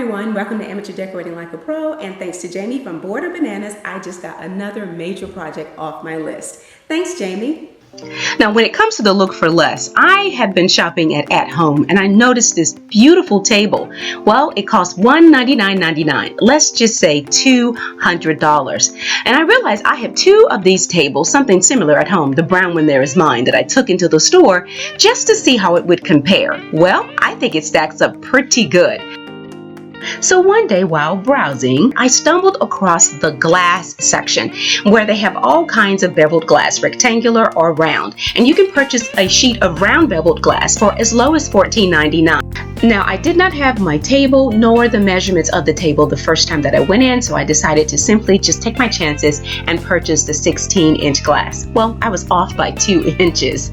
everyone, welcome to Amateur Decorating Like a Pro, and thanks to Jamie from Border Bananas, I just got another major project off my list. Thanks, Jamie. Now, when it comes to the look for less, I have been shopping at Home and I noticed this beautiful table. Well, it costs $199.99. Let's just say $200. And I realized I have two of these tables, something similar at home. The brown one there is mine that I took into the store just to see how it would compare. Well, I think it stacks up pretty good. So one day while browsing, I stumbled across the glass section where they have all kinds of beveled glass, rectangular or round. And you can purchase a sheet of round beveled glass for as low as $14.99. Now, I did not have my table nor the measurements of the table the first time that I went in, so I decided to simply just take my chances and purchase the 16-inch glass. Well, I was off by 2 inches.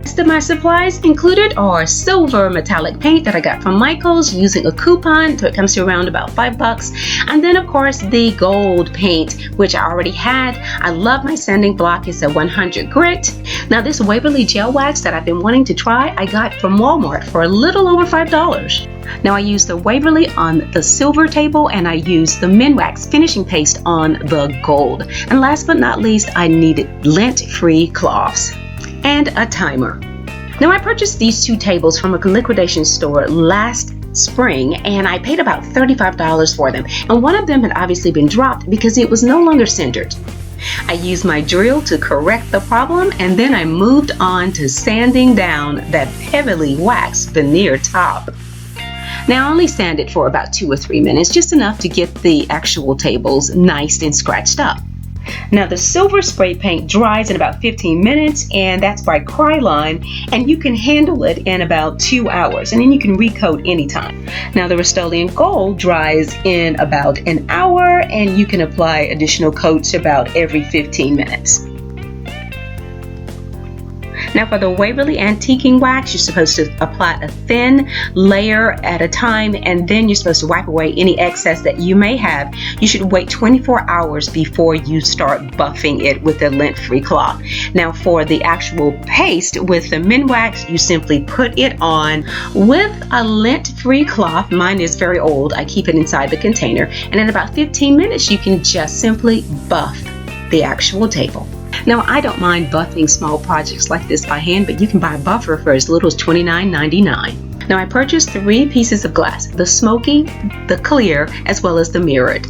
Rest of my supplies included are silver metallic paint that I got from Michael's using a coupon, so it comes to around about $5. And then of course the gold paint, which I already had. I love my sanding block. It's a 100 grit. Now this Waverly gel wax that I've been wanting to try, I got from Walmart for a little over $5. Now I used the Waverly on the silver table and I used the Minwax finishing paste on the gold. And last but not least, I needed lint-free cloths and a timer. Now I purchased these two tables from a liquidation store last spring and I paid about $35 for them, and one of them had obviously been dropped because it was no longer centered. I used my drill to correct the problem and then I moved on to sanding down that heavily waxed veneer top. Now I only sanded for about 2 or 3 minutes, just enough to get the actual tables nice and scratched up. Now the silver spray paint dries in about 15 minutes and that's by Kryline, and you can handle it in about 2 hours and then you can recoat anytime. Now the Rust-Oleum gold dries in about an hour and you can apply additional coats about every 15 minutes. Now for the Waverly antiquing wax, you're supposed to apply a thin layer at a time and then you're supposed to wipe away any excess that you may have. You should wait 24 hours before you start buffing it with a lint-free cloth. Now for the actual paste with the Minwax, you simply put it on with a lint-free cloth. Mine is very old. I keep it inside the container, and in about 15 minutes you can just simply buff the actual table. Now, I don't mind buffing small projects like this by hand, but you can buy a buffer for as little as $29.99. Now, I purchased 3 pieces of glass, the smoky, the clear, as well as the mirrored.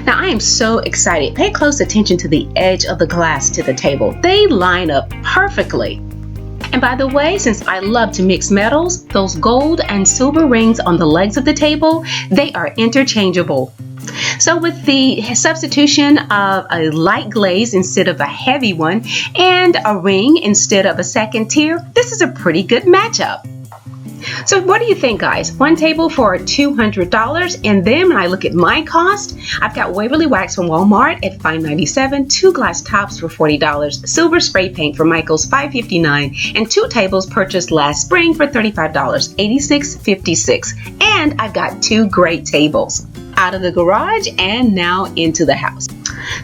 Now, I am so excited. Pay close attention to the edge of the glass to the table. They line up perfectly. And by the way, since I love to mix metals, those gold and silver rings on the legs of the table, they are interchangeable. So with the substitution of a light glaze instead of a heavy one and a ring instead of a second tier, this is a pretty good matchup. So what do you think, guys? One table for $200, and then when I look at my cost, I've got Waverly wax from Walmart at $5.97, 2 glass tops for $40, silver spray paint from Michael's $5.59, and 2 tables purchased last spring for $35, $86.56. And I've got 2 great tables out of the garage and now into the house.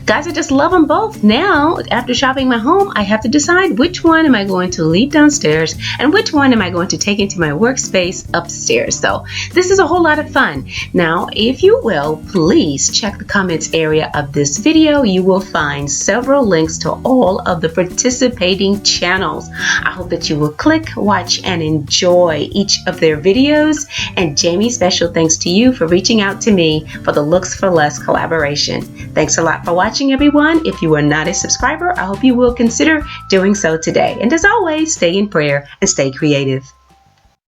Guys, I just love them both. Now, after shopping my home, I have to decide which one am I going to leave downstairs and which one am I going to take into my workspace upstairs. So this is a whole lot of fun. Now, if you will, please check the comments area of this video. You will find several links to all of the participating channels. I hope that you will click, watch, and enjoy each of their videos. And Jamie, special thanks to you for reaching out to me for the Looks for Less collaboration. Thanks a lot for watching, everyone. If you are not a subscriber, I hope you will consider doing so today. And as always, stay in prayer and stay creative.